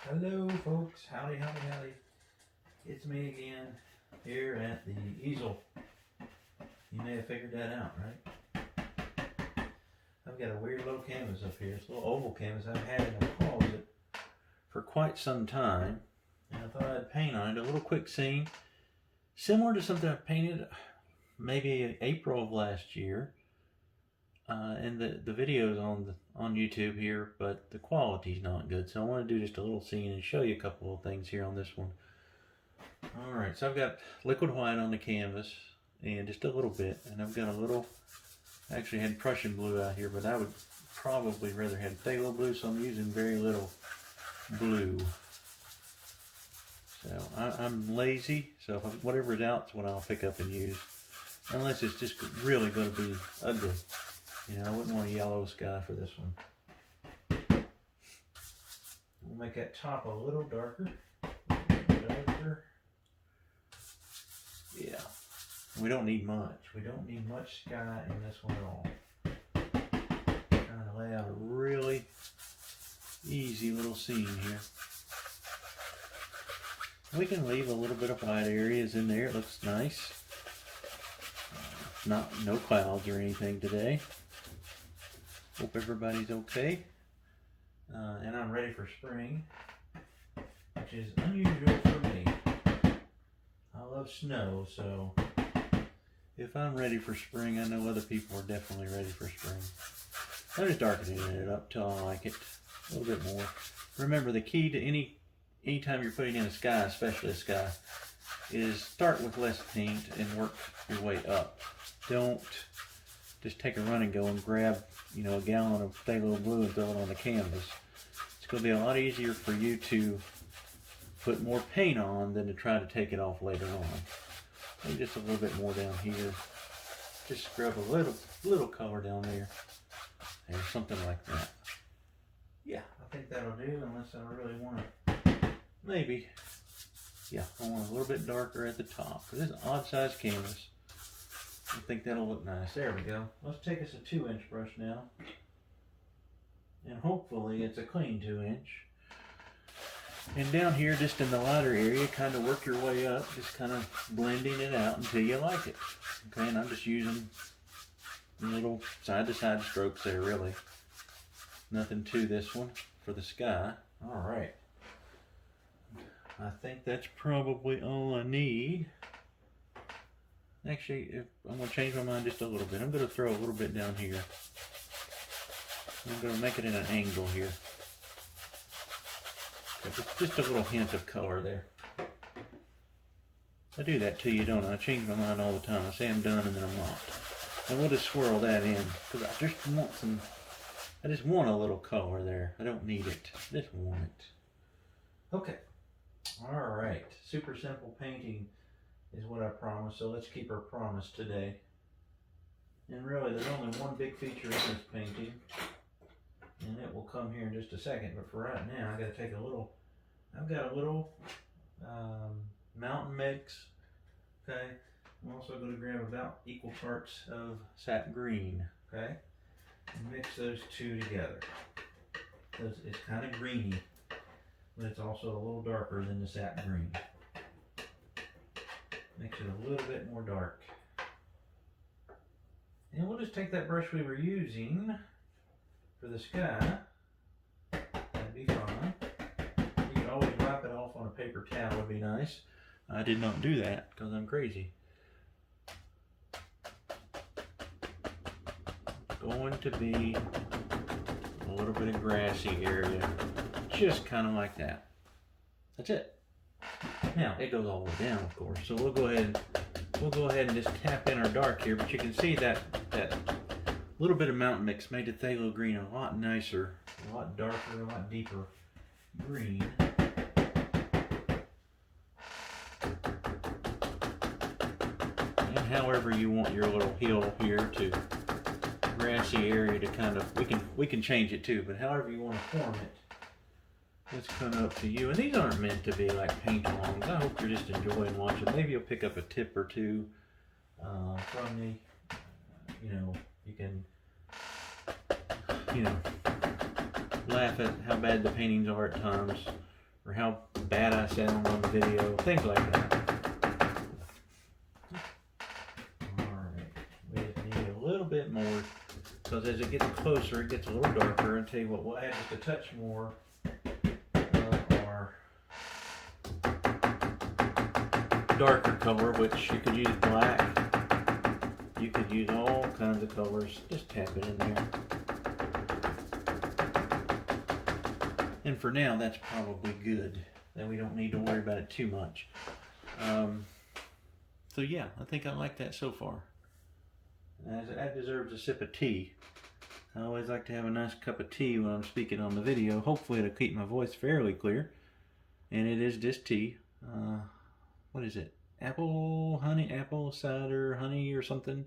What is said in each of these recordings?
Hello folks, howdy, howdy, howdy. It's me again here at the easel. You may have figured that out, right? I've got a weird little canvas up here. It's a little oval canvas I've had in the closet for quite some time. And I thought I'd paint on it a little quick scene. Similar to something I painted maybe in April of last year. And the video's on YouTube here, but the quality's not good. So I want to do just a little scene and show you a couple of things here on this one. Alright, so I've got liquid white on the canvas, and just a little bit, and I've got a little, I actually had Prussian blue out here, but I would probably rather have phthalo blue, so I'm using very little blue. So I'm lazy, so whatever's out is what I'll pick up and use, unless it's just really going to be ugly. You know, I wouldn't want a yellow sky for this one. We'll make that top a little darker. Yeah. We don't need much. We don't need much sky in this one at all. Trying to lay out a really easy little scene here. We can leave a little bit of white areas in there. It looks nice. No clouds or anything today. Hope everybody's okay. And I'm ready for spring, which is unusual for me. I love snow, so if I'm ready for spring, I know other people are definitely ready for spring. I'm just darkening it up till I like it a little bit more. Remember, the key to anytime you're putting in a sky, especially a sky, is start with less paint and work your way up. Don't just take a run and go and grab, you know, a gallon of phthalo blue and throw it on the canvas. It's going to be a lot easier for you to put more paint on than to try to take it off later on. Maybe just a little bit more down here. Just scrub a little color down there. And something like that. Yeah, I think that'll do, unless I really want to. Maybe. Yeah, I want a little bit darker at the top. This is an odd size canvas. I think that'll look nice. There we go. Let's take us a 2-inch brush now. And hopefully it's a clean 2-inch. And down here, just in the lighter area, kind of work your way up, just kind of blending it out until you like it. Okay, and I'm just using little side-to-side strokes there, really. Nothing to this one for the sky. All right. I think that's probably all I need. Actually, I'm going to change my mind just a little bit. I'm going to throw a little bit down here. I'm going to make it in an angle here. Just a little hint of color there. I do that to you, don't I? I change my mind all the time. I say I'm done and then I'm not. And we'll just swirl that in, because I just want a little color there. I don't need it. I just want it. Okay. All right. Super simple painting is what I promised, so let's keep our promise today. And really, there's only one big feature in this painting, and it will come here in just a second. But for right now, I've got a little mountain mix. Okay, I'm also going to grab about equal parts of sap green. Okay, and mix those two together. Because it's kind of greeny, but it's also a little darker than the sap green. Makes it a little bit more dark. And we'll just take that brush we were using for the sky. That'd be fine. You can always wipe it off on a paper towel, would be nice. I did not do that because I'm crazy. It's going to be a little bit of grassy area. Just kind of like that. That's it. Now it goes all the way down, of course. So we'll go ahead and just tap in our dark here. But you can see that little bit of mountain mix made the phthalo green a lot nicer, a lot darker, a lot deeper green. And however you want your little hill here to grassy area to kind of, we can change it too. But however you want to form it. It's kind of up to you. And these aren't meant to be like paint-alongs. I hope you're just enjoying watching. Maybe you'll pick up a tip or two from me. You know, you can, laugh at how bad the paintings are at times. or how bad I sound on the video, things like that. Alright, we just need a little bit more, because as it gets closer, it gets a little darker. I'll tell you what, we'll add just a touch more of our darker color, which you could use black, you could use all kinds of colors. Just tap it in there. And for now, that's probably good. Then we don't need to worry about it too much. So yeah, I think I like that so far. That deserves a sip of tea. I always like to have a nice cup of tea when I'm speaking on the video. Hopefully it'll keep my voice fairly clear. And it is just tea. What is it? Apple cider honey or something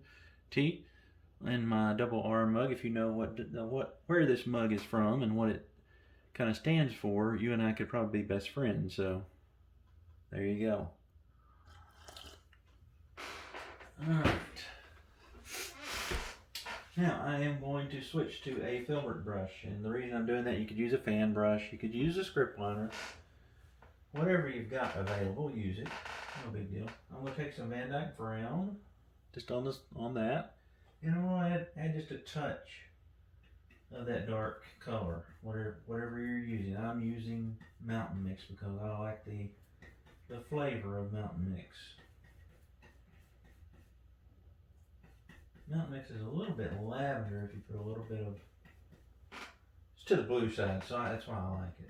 tea. In my double R mug. If you know where this mug is from and what it kind of stands for, you and I could probably be best friends. So there you go. Alright. Now I am going to switch to a filbert brush, and the reason I'm doing that, you could use a fan brush, you could use a script liner, whatever you've got available, use it. No big deal. I'm going to take some Van Dyke Brown, just on that, and I'm going to add just a touch of that dark color, whatever you're using. I'm using Mountain Mix because I like the flavor of Mountain Mix. Mountain Mix is a little bit lavender if you put a little bit of, it's to the blue side, so that's why I like it.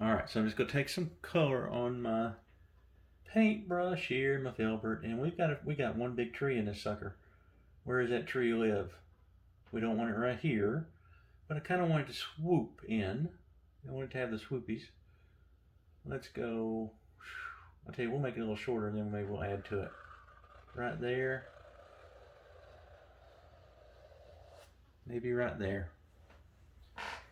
Alright, so I'm just going to take some color on my paintbrush here, my filbert, and we got one big tree in this sucker. Where does that tree live? We don't want it right here, but I kind of want it to swoop in. I want it to have the swoopies. Let's go, I'll tell you, we'll make it a little shorter and then maybe we'll add to it. Right there. Maybe right there.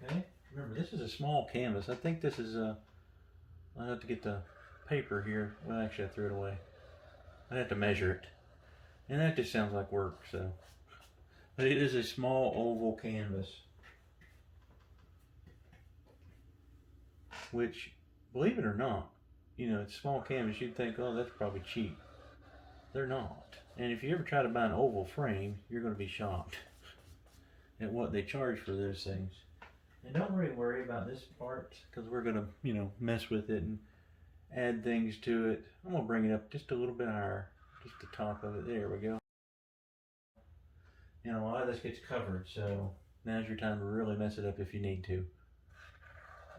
Okay, remember this is a small canvas. I think this is I'll have to get the paper here. Well, actually I threw it away. I have to measure it. And that just sounds like work, so. But it is a small oval canvas. Which, believe it or not, you know, it's small canvas, you'd think, oh, that's probably cheap. They're not. And if you ever try to buy an oval frame, you're going to be shocked at what they charge for those things. And don't really worry about this part, because we're going to, you know, mess with it and add things to it. I'm going to bring it up just a little bit higher, just the top of it. There we go. And a lot of this gets covered, so now's your time to really mess it up if you need to.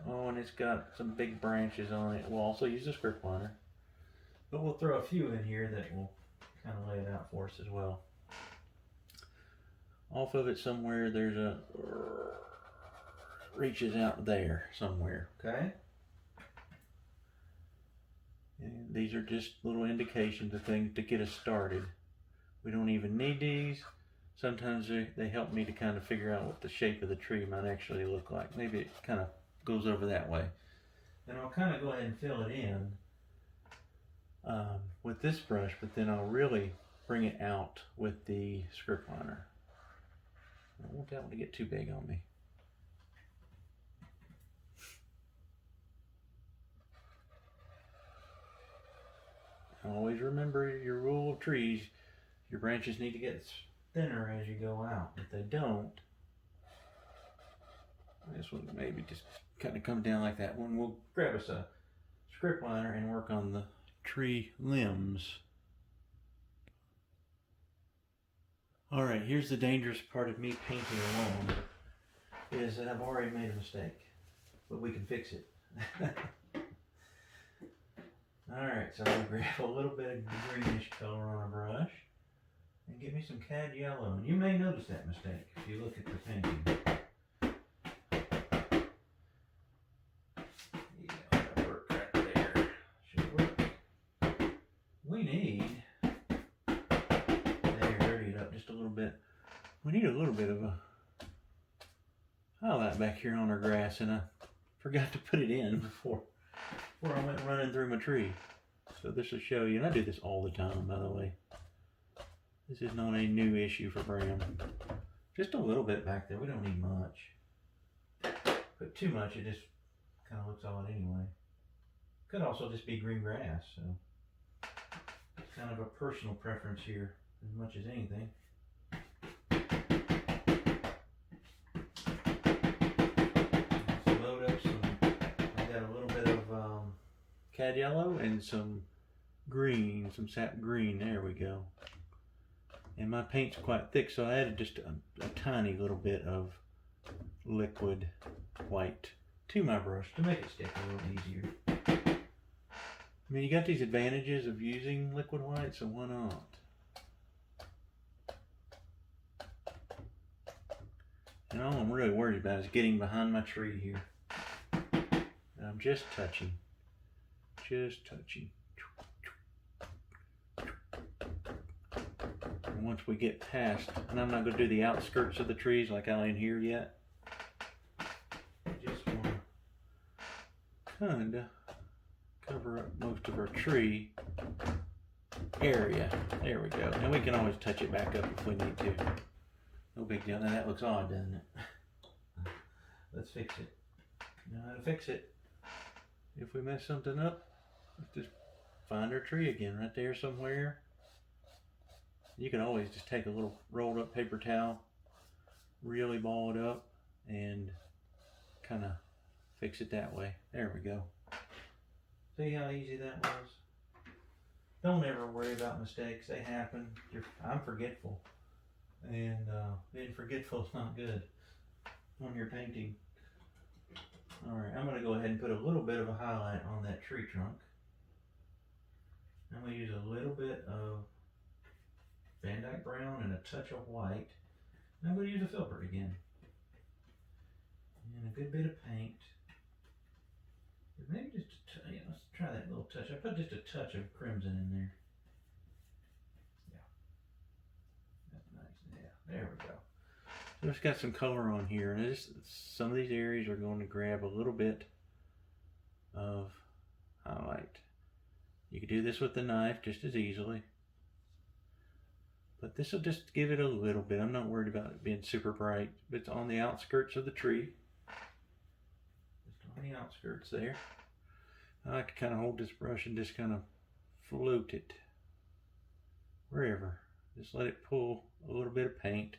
Oh, and it's got some big branches on it. We'll also use a script liner, but we'll throw a few in here that will kind of lay it out for us as well. Off of it somewhere, there's a reaches out there somewhere, okay? And these are just little indications of things to get us started. We don't even need these. Sometimes they help me to kind of figure out what the shape of the tree might actually look like. Maybe it kind of goes over that way. And I'll kind of go ahead and fill it in with this brush, but then I'll really bring it out with the script liner. I don't want that one to get too big on me. Always remember your rule of trees. Your branches need to get thinner as you go out. If they don't, this one maybe just kind of come down like that one. We'll grab us a script liner and work on the tree limbs. Alright, here's the dangerous part of me painting alone, is that I've already made a mistake, but we can fix it. Alright, so I'm going to grab a little bit of greenish color on a brush and get me some cad yellow. And you may notice that mistake if you look at the painting. Yeah, that'll work right there. Should work. We need, there, dirty it up just a little bit. We need a little bit of a highlight back here on our grass, and I forgot to put it in before I went running through my tree. So this will show you, and I do this all the time, by the way. This is not a new issue for Bram. Just a little bit back there. We don't need much. But too much, it just kind of looks odd anyway. Could also just be green grass, so it's kind of a personal preference here as much as anything. Let's load up some, I got a little bit of cad yellow and some green, some sap green, there we go. And my paint's quite thick, so I added just a tiny little bit of liquid white to my brush to make it stick a little easier. I mean, you got these advantages of using liquid white, so why not? And all I'm really worried about is getting behind my tree here. And I'm just touching. Just touching. And once we get past, and I'm not going to do the outskirts of the trees like I in here yet. I just want to kind of cover up most of our tree area. There we go. And we can always touch it back up if we need to. No big deal. Now that looks odd, doesn't it? Let's fix it. Know how to fix it. If we mess something up, let's just find our tree again right there somewhere. You can always just take a little rolled up paper towel, really ball it up, and kind of fix it that way. There we go. See how easy that was? Don't ever worry about mistakes. They happen. I'm forgetful. And being forgetful is not good when you're painting. Alright, I'm going to go ahead and put a little bit of a highlight on that tree trunk. I'm going to use a little bit of Van Dyke brown and a touch of white. And I'm going to use a filbert again. And a good bit of paint. Maybe just let's try that little touch. I put just a touch of crimson in there. Yeah. That's nice. Yeah, there we go. So it's got some color on here. And some of these areas are going to grab a little bit of highlight. You could do this with the knife just as easily. But this will just give it a little bit. I'm not worried about it being super bright. But it's on the outskirts of the tree. Just on the outskirts there. I like to kind of hold this brush and just kind of float it wherever. Just let it pull a little bit of paint.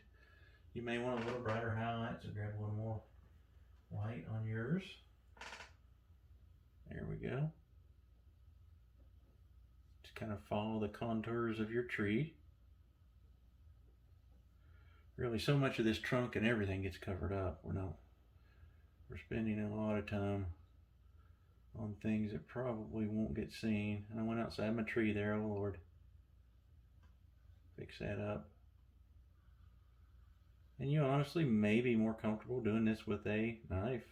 You may want a little brighter highlight, so grab a little more white on yours. There we go. Just kind of follow the contours of your tree. Really, so much of this trunk and everything gets covered up. We're spending a lot of time on things that probably won't get seen. And I went outside my tree there, oh Lord. Fix that up. And you honestly may be more comfortable doing this with a knife.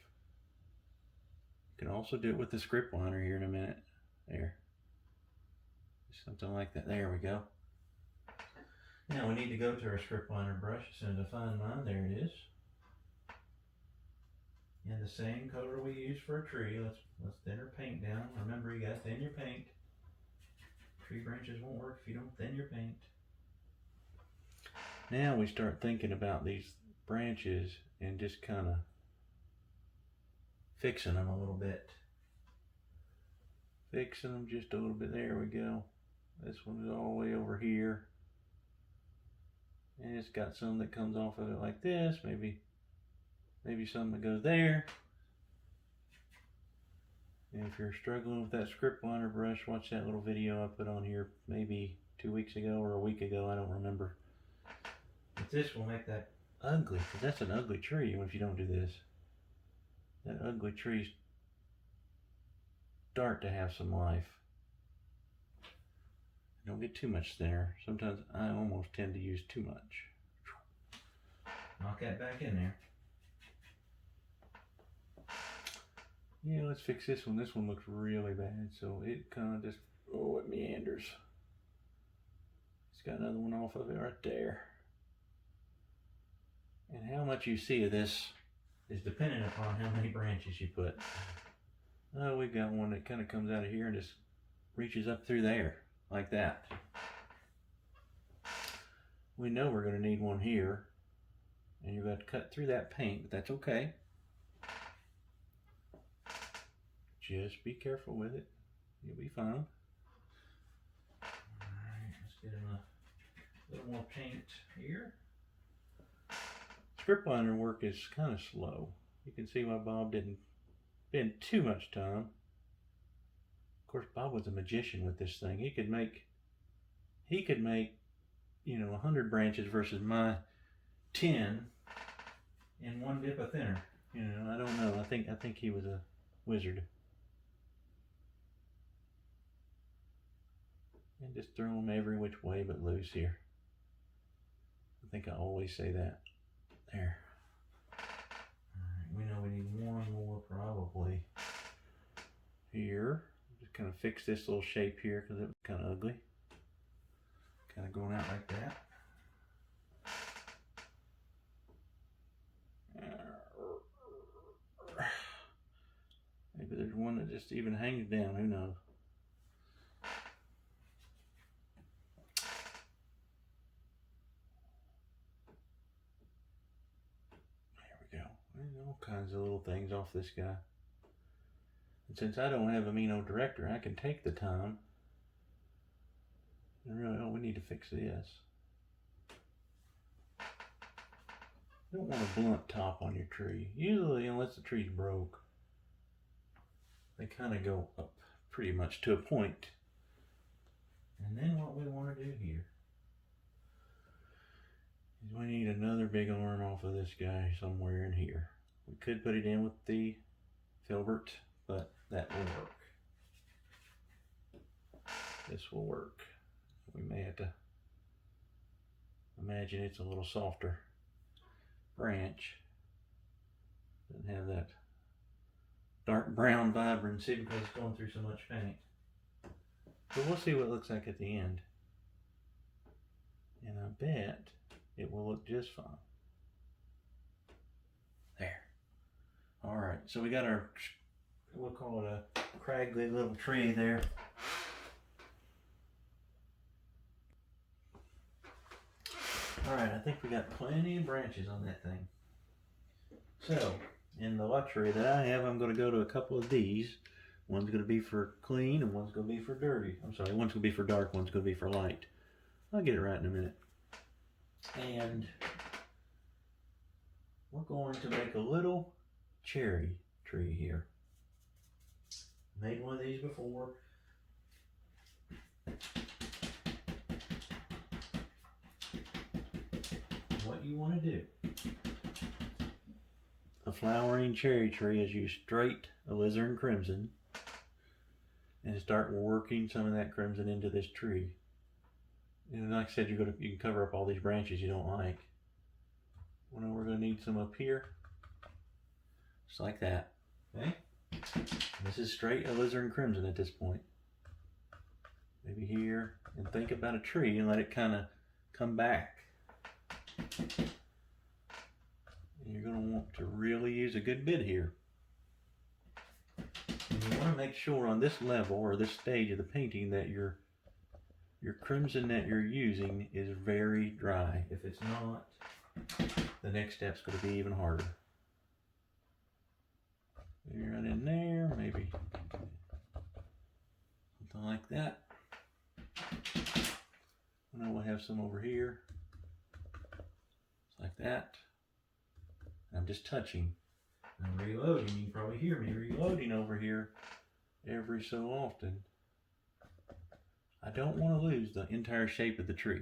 You can also do it with the script liner here in a minute. There. Something like that. There we go. Now we need to go to our script liner brush. As soon as I find mine, there it is. And the same color we use for a tree. Let's thin our paint down. Remember, you gotta thin your paint. Tree branches won't work if you don't thin your paint. Now we start thinking about these branches and just kind of fixing them a little bit. Fixing them just a little bit. There we go. This one is all the way over here. And it's got some that comes off of it like this. Maybe some that goes there. And if you're struggling with that script liner brush, watch that little video I put on here maybe 2 weeks ago or a week ago, I don't remember. But this will make that ugly, because that's an ugly tree if you don't do this. That ugly trees start to have some life. Don't get too much thinner. Sometimes I almost tend to use too much. Knock that back in there. Yeah, let's fix this one. This one looks really bad, so it kind of just, it meanders. It's got another one off of it right there. And how much you see of this is dependent upon how many branches you put. Oh, we've got one that kind of comes out of here and just reaches up through there, like that. We know we're going to need one here, and you're going to cut through that paint, but that's okay. Just be careful with it. You'll be fine. Alright, let's get him a little more paint here. Strip liner work is kind of slow. You can see why Bob didn't spend too much time. Of course, Bob was a magician with this thing. He could make, you know, 100 branches versus my 10 in one dip of thinner. You know, I don't know. I think he was a wizard. And just throw them every which way but loose here. I think I always say that. There. Alright, we know we need one more probably here. Just kind of fix this little shape here because it was kind of ugly. Kind of going out like that. Maybe there's one that just even hangs down, who knows. All kinds of little things off this guy. And since I don't have Amino Director, I can take the time. And really, oh, we need to fix this. You don't want a blunt top on your tree. Usually, unless the tree's broke, they kind of go up pretty much to a point. And then what we want to do here is we need another big arm off of this guy somewhere in here. We could put it in with the filbert, but that will work. This will work. We may have to imagine it's a little softer branch. Doesn't have that dark brown vibrancy because it's going through so much paint. But we'll see what it looks like at the end. And I bet it will look just fine. There. Alright, so we got our, we'll call it a craggly little tree there. Alright, I think we got plenty of branches on that thing. So, in the luxury that I have, I'm going to go to a couple of these. One's going to be for clean and one's going to be for dirty. I'm sorry, one's going to be for dark, one's going to be for light. I'll get it right in a minute. And we're going to make a little cherry tree here. Made one of these before. What you want to do, a flowering cherry tree, is use straight alizarin crimson and start working some of that crimson into this tree. And like I said, you can cover up all these branches you don't like. Well, now we're going to need some up here, just like that. Okay, this is straight alizarin crimson at this point. Maybe here, and think about a tree and let it kind of come back. And you're going to want to really use a good bit here. And you want to make sure on this level or this stage of the painting that your crimson that you're using is very dry. If it's not, the next step's going to be even harder. Maybe right in there, maybe something like that. I know we'll have some over here. Like that. I'm just touching. I'm reloading. You can probably hear me reloading over here every so often. I don't want to lose the entire shape of the tree.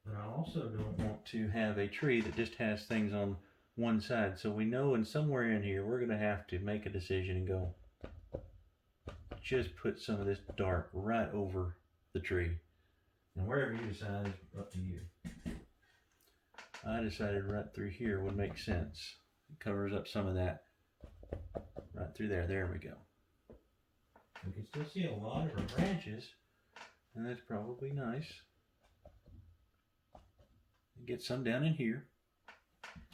But I also don't want to have a tree that just has things on one side. So we know in somewhere in here we're going to have to make a decision and go, just put some of this dark right over the tree. And wherever you decide is up to you. I decided right through here would make sense. It covers up some of that right through there. There we go. We can still see a lot of our branches, and that's probably nice. Get some down in here.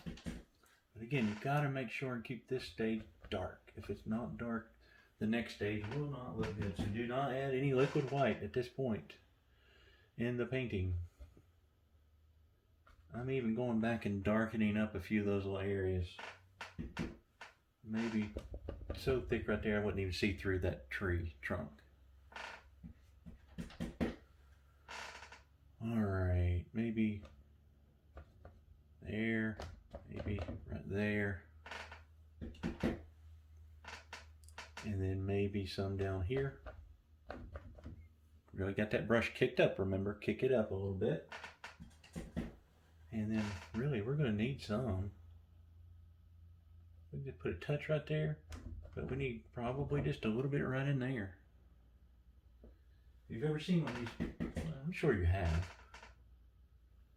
But again, you've got to make sure and keep this stage dark. If it's not dark, the next stage will not look good. So do not add any liquid white at this point in the painting. I'm even going back and darkening up a few of those little areas. maybe so thick right there I wouldn't even see through that tree trunk. Alright, maybe there, maybe right there. And then maybe some down here. Really got that brush kicked up, remember? Kick it up a little bit. And then really we're going to need some. We can just put a touch right there, but we need probably just a little bit right in there. If you've ever seen one of these, well, I'm sure you have.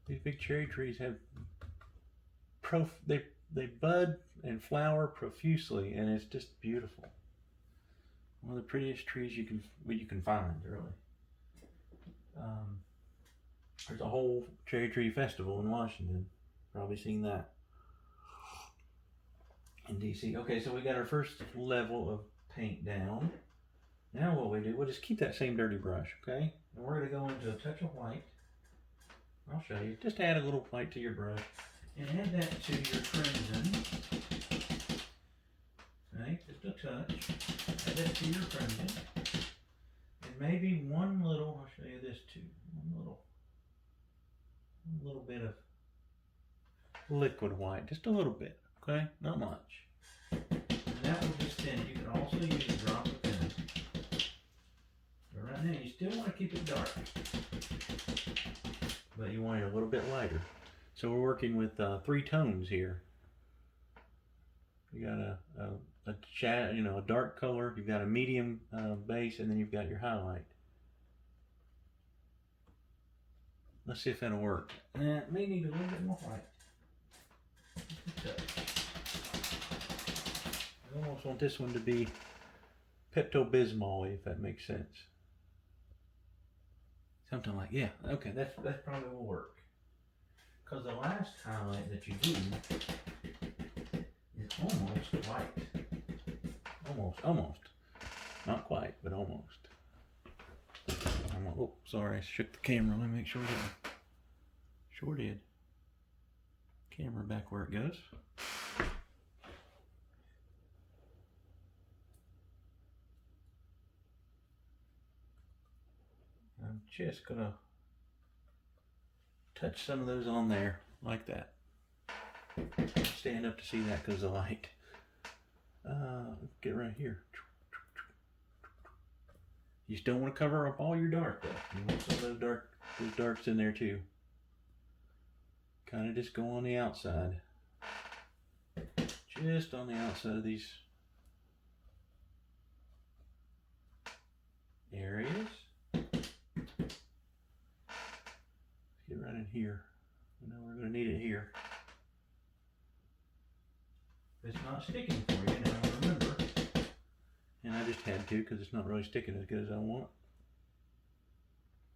These big cherry trees have, they bud and flower profusely, and it's just beautiful. One of the prettiest trees you can find, really. There's a whole cherry tree festival in Washington. Probably seen that. In DC. Okay, so we got our first level of paint down. Now what we do, we'll just keep that same dirty brush, okay? And we're going to go into a touch of white. I'll show you. Just add a little white to your brush. And add that to your crimson. Okay, just a touch. Add that to your crimson. And maybe one little, I'll show you this too. One little bit of liquid white. Just a little bit, okay? Not much. And that will just thin. You can also use a drop of vinegar. But right now, you still want to keep it dark. But you want it a little bit lighter. So we're working with 3 tones here. You got a chat, a dark color. You've got a medium base, and then you've got your highlight. Let's see if that'll work. It may need a little bit more white. I almost want this one to be Pepto-Bismol, if that makes sense. Something like, yeah, okay, that's probably will work. Because the last highlight that you do is almost white. Almost. Not quite, but almost. Oh, sorry, I shook the camera. Let me make sure it didn't. Sure did. Camera back where it goes. I'm just gonna touch some of those on there like that. Stand up to see that because of the light. Get right here. You still want to cover up all your dark though. You want some of those darks in there too. Kind of just go on the outside. Just on the outside of these areas. Get right in here. I know we're going to need it here. It's not sticking for you now, remember. And I just had to because it's not really sticking as good as I want.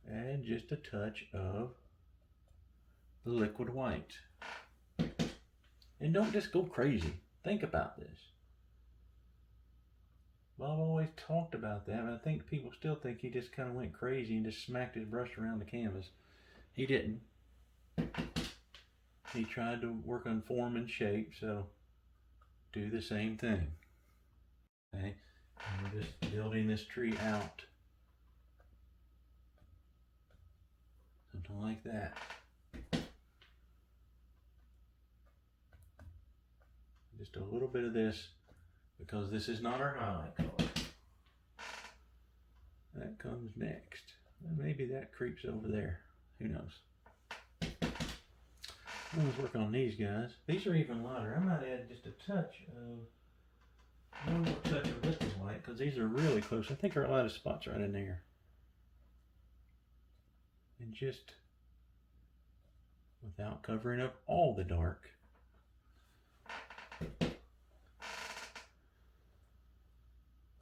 Add just a touch of the liquid white. And don't just go crazy. Think about this. Bob always talked about that, but I think people still think he just kind of went crazy and just smacked his brush around the canvas. He didn't. He tried to work on form and shape, so do the same thing. Okay, and we're just building this tree out. Something like that. Just a little bit of this, because this is not our highlight color. That comes next. Maybe that creeps over there. Who knows? Let's work on these guys. These are even lighter. I might add just a touch of, one more touch of liquid white, because these are really close. I think there are a lot of spots right in there. And just, without covering up all the dark,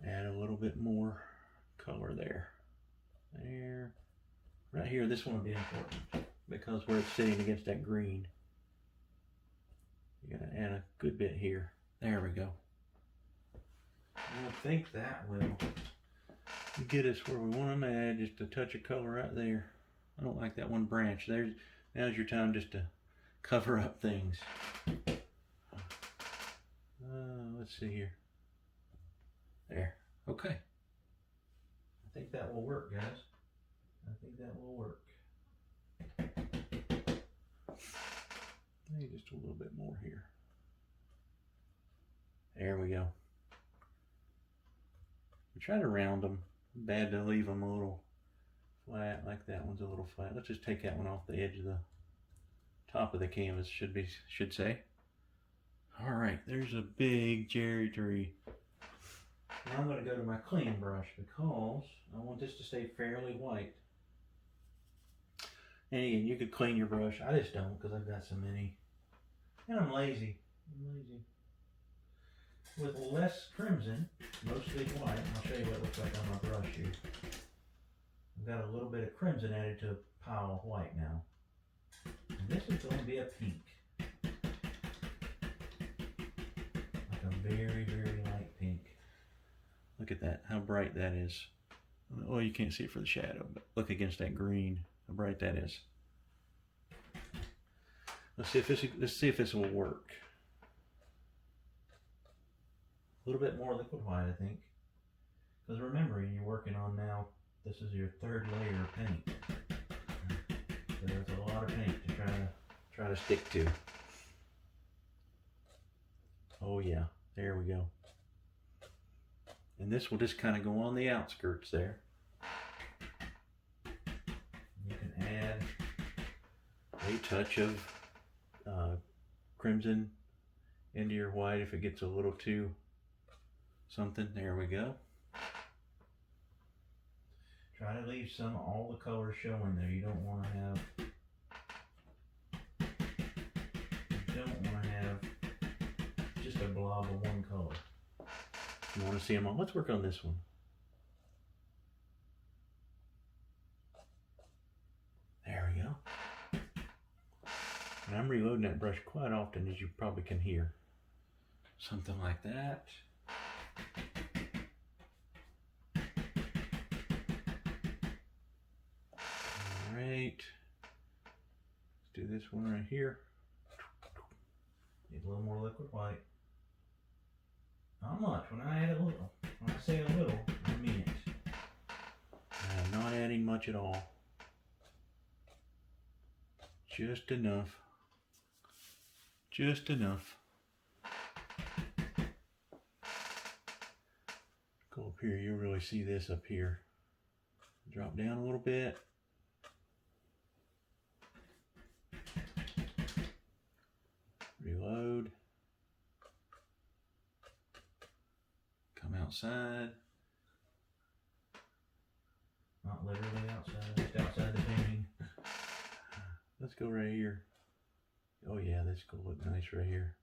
add a little bit more color there. There. Right here, this one will be important because where it's sitting against that green. You gotta add a good bit here. There we go. I think that will get us where we want them. Add just a touch of color right there. I don't like that one branch. Now's your time just to cover up things. Let's see here. There. Okay. I think that will work, guys. I think that will work. Maybe just a little bit more here. There we go. We try to round them. Bad to leave them a little flat, like that one's a little flat. Let's just take that one off the edge of the top of the canvas, should say. All right, there's a big cherry tree. Now I'm going to go to my clean brush because I want this to stay fairly white. And again, you could clean your brush. I just don't because I've got so many. And I'm lazy. With less crimson, mostly white, I'll show you what it looks like on my brush here. I've got a little bit of crimson added to a pile of white now. And this is going to be a pink. Like a very, very light pink. Look at that, how bright that is. Oh, you can't see it for the shadow, but look against that green, how bright that is. Let's see if this will work. A little bit more liquid white, I think. Because remembering, you're working on now, this is your third layer of paint. So there's a lot of paint to try to stick to. Oh yeah, there we go. And this will just kind of go on the outskirts there. You can add a touch of crimson into your white if it gets a little too something. There we go. Try to leave all the colors showing there. You don't want to have just a blob of one color. You want to see them all. Let's work on this one. There we go. And I'm reloading that brush quite often, as you probably can hear. Something like that. Alright. Let's do this one right here. Need a little more liquid white. Not much. When I add a little, when I say a little, I mean it. I'm not adding much at all. Just enough. Just enough. Go up here, you'll really see this up here. Drop down a little bit. Reload. Come outside. Not literally outside, just outside the painting. Let's go right here. Oh yeah, this will look nice right here.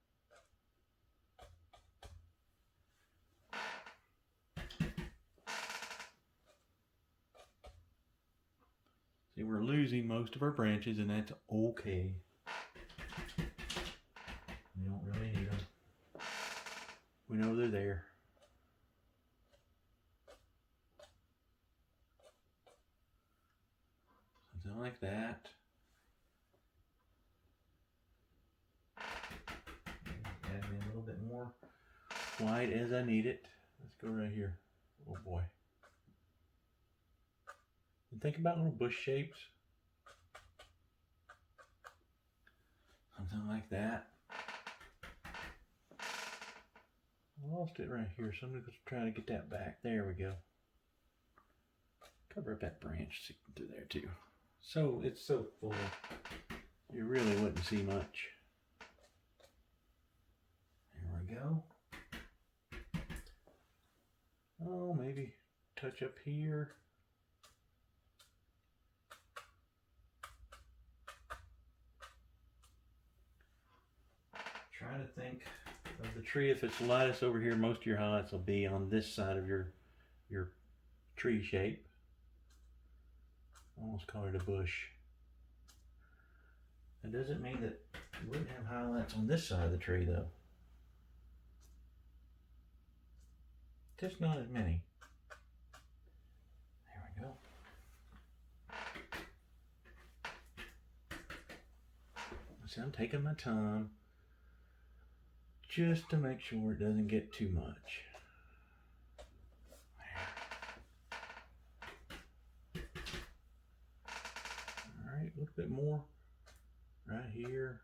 See, we're losing most of our branches, and that's okay. We don't really need them. We know they're there. Something like that. Add me a little bit more white as I need it. Let's go right here. Oh boy. And think about little bush shapes. Something like that. I lost it right here, so I'm going to try to get that back. There we go. Cover up that branch so you can do there too. So it's so full, you really wouldn't see much. There we go. Oh, maybe touch up here. Try to think of the tree. If it's lightest over here, most of your highlights will be on this side of your tree shape. Almost call it a bush. That doesn't mean that you wouldn't have highlights on this side of the tree though. Just not as many. There we go. See, I'm taking my time, just to make sure it doesn't get too much. Alright, a little bit more right here.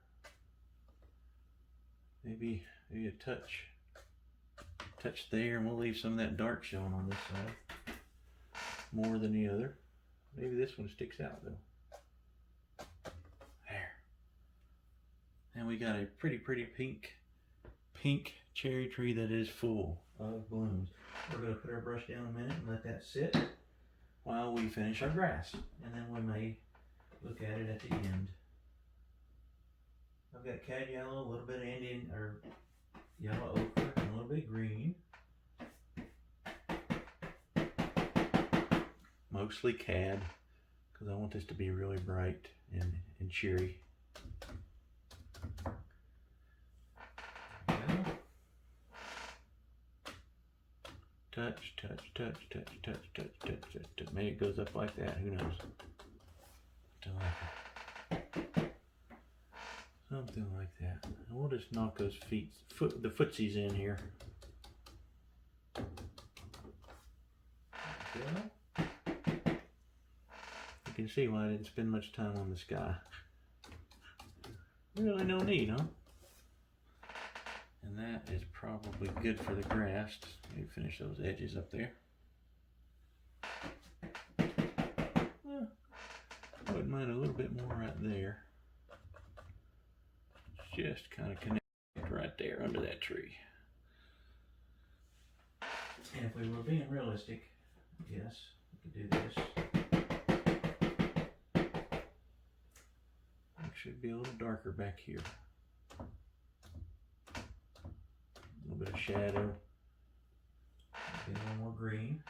Maybe a touch there, and we'll leave some of that dark showing on this side more than the other. Maybe this one sticks out though. There. And we got a pretty pink cherry tree that is full of blooms. We're going to put our brush down a minute and let that sit while we finish our grass, and then we may look at it at the end. I've got cad yellow, a little bit of Indian or yellow ochre, and a little bit green. Mostly cad, because I want this to be really bright and cheery. Touch. Maybe it goes up like that, who knows? Something like that. And we'll just knock those the footsies in here. There we go. You can see why I didn't spend much time on the sky. Really no need, huh? And that is probably good for the grass. Maybe finish those edges up there. Well, I wouldn't mind a little bit more right there. Just kind of connect right there under that tree. And if we were being realistic, yes, we could do this. It should be a little darker back here. A little bit of shadow. Get a little more green.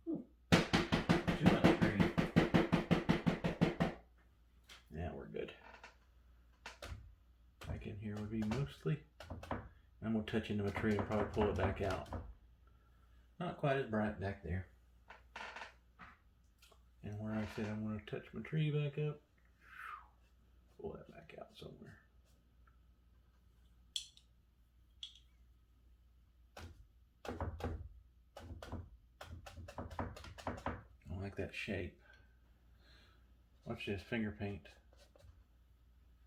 Ooh, too much green. Now we're good. Back in here would be mostly. I'm going to touch into my tree and probably pull it back out. Not quite as bright back there. And where I said I'm going to touch my tree back up, pull that back out somewhere. I like that shape. Watch this finger paint.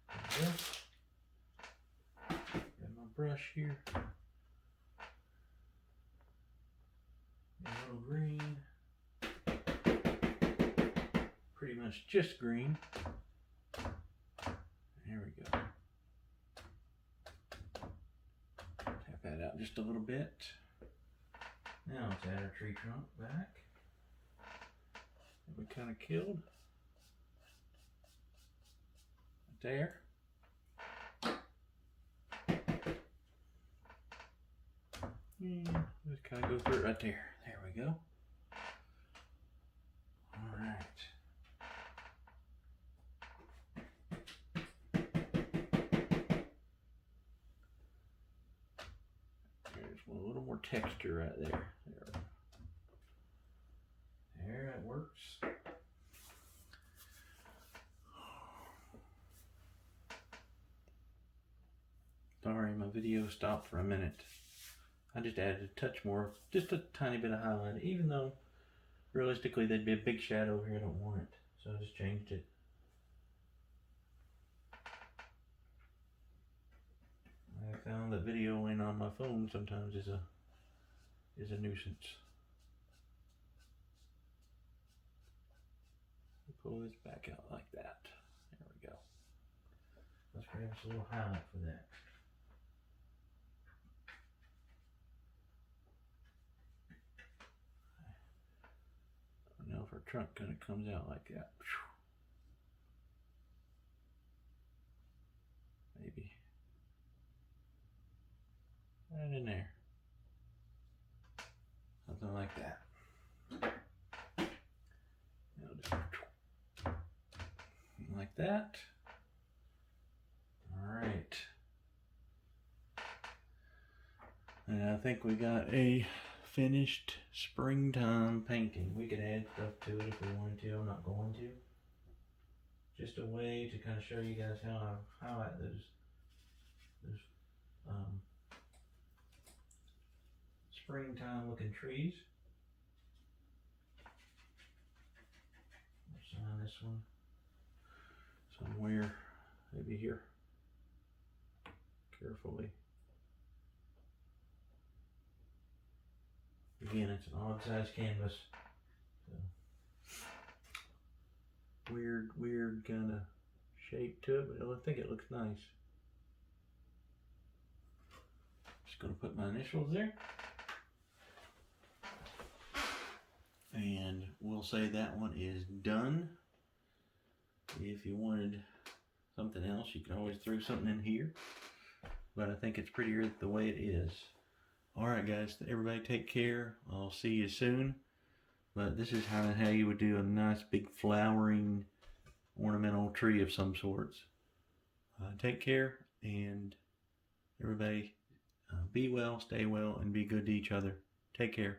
There we go. Got my brush here. A little green. Pretty much just green. There we go. Tap that out just a little bit. Now let's add our tree trunk back that we kind of killed. Right there. And just kind of go through it right there. There we go. All right. There's a little more texture right there. There it works. Sorry, my video stopped for a minute. I just added a touch more, just a tiny bit of highlight, even though realistically there'd be a big shadow over here. I don't want it, so I just changed it. I found that videoing on my phone sometimes is a nuisance. Pull this back out like that. There we go. Let's grab us a little highlight for that. Now if our trunk kind of comes out like that. Maybe. Right in there. Something like that. Now just like that. Alright. And I think we got a finished springtime painting. We could add stuff to it if we wanted to. I'm not going to. just a way to kind of show you guys how I highlight those springtime looking trees. I'll sign this one somewhere, maybe here, carefully. Again, it's an odd size canvas. So, weird kind of shape to it, but I think it looks nice. Just going to put my initials there. And we'll say that one is done. If you wanted something else, you can always throw something in here. But I think it's prettier the way it is. Alright guys, everybody take care. I'll see you soon. But this is how you would do a nice big flowering ornamental tree of some sorts. Take care, and everybody be well, stay well, and be good to each other. Take care.